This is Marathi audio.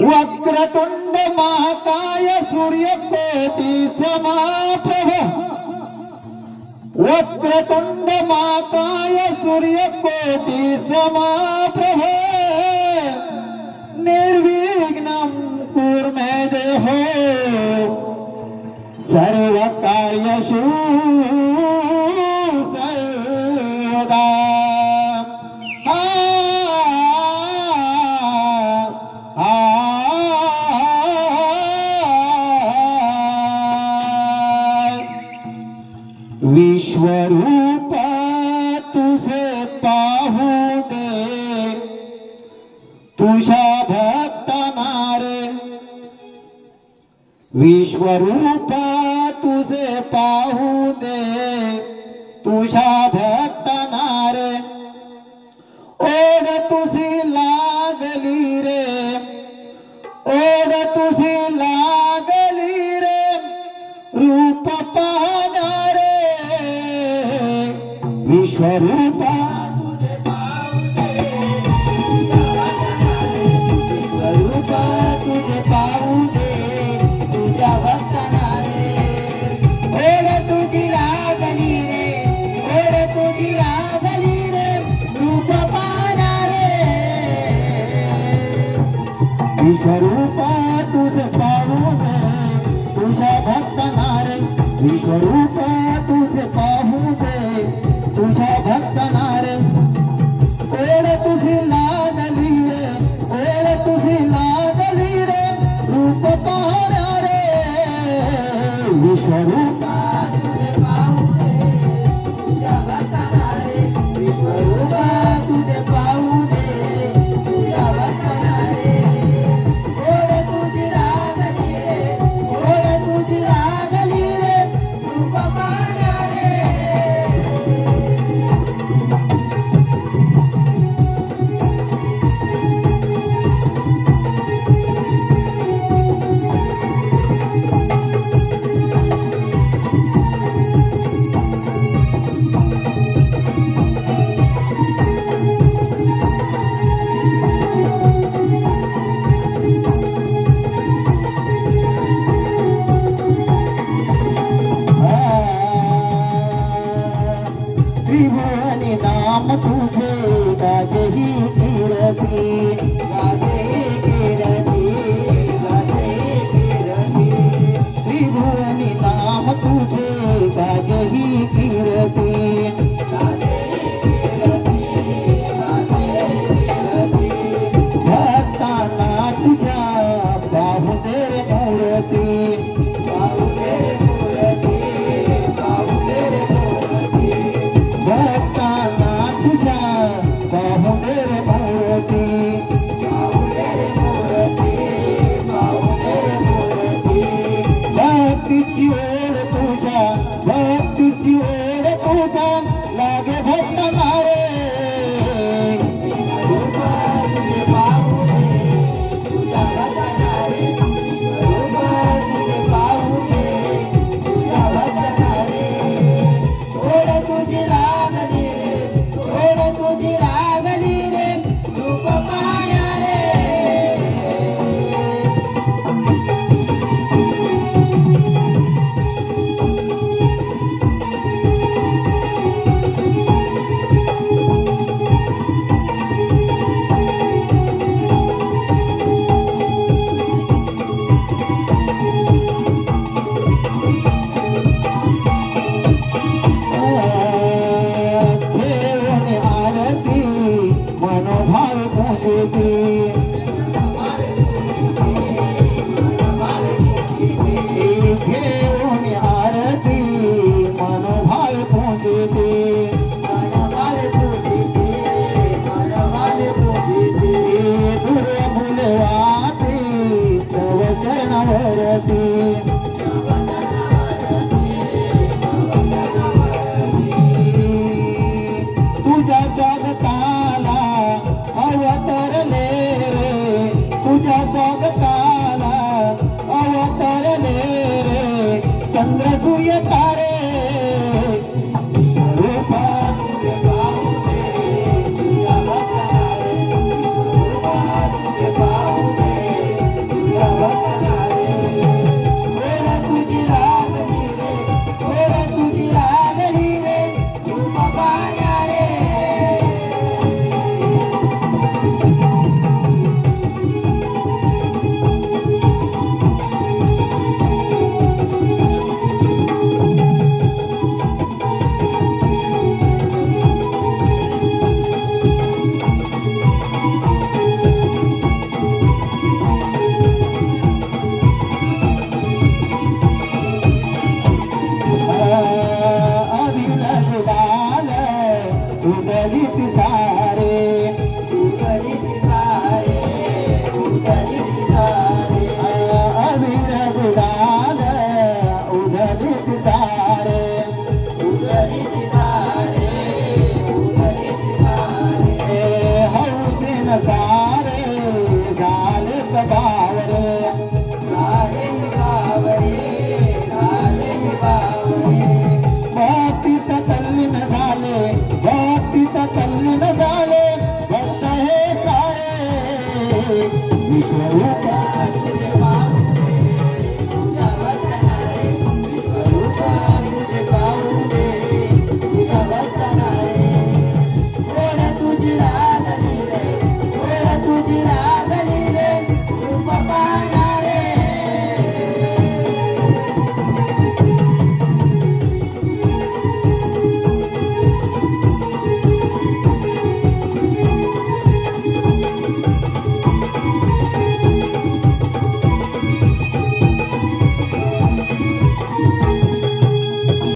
वक्रतुंड महाकाय सूर्यकोटि समप्रभ वक्रतुंड महाकाय सूर्यकोटि समप्रभ निर्विघ्नं कुरु मे देहो सर्वकार्येषु सर्वदा। विश्वरूप तुझे पाहू दे तुझ्या भक्तांना रे विश्वरूप तुझे पाहू दे तुझ्या भक्तांना रे ओढ तुझी लागली रे ओढ तुझी लागली रे रूप पाहणार विश्वरूप तुझे पाहू दे विश्वरूप तुझे पाहू दे तुझ्या भक्तांना रे ओढ तुझी लागली रे ओढ तुझी लागली रे रूप पाहणार विश्वरूप तुझे पाहू दे तुझ्या भक्तांना रे विश्वरूप तुझे पाहू दे तुझ्या भक्तांना रे ओढ तुझी लागली रे ओढ तुझी लागली रे रूप पाहणार रे विश्वरूप तुझे पाहू दे तुझ्या भक्तांना रे विश्वरूप तुझे पाहू दे तुझ्या भक्तांना रे ओढ तुझी लागली रे ओढ तुझी लागली रे रूप पाहणार रे। चंद्र सूर्य तारे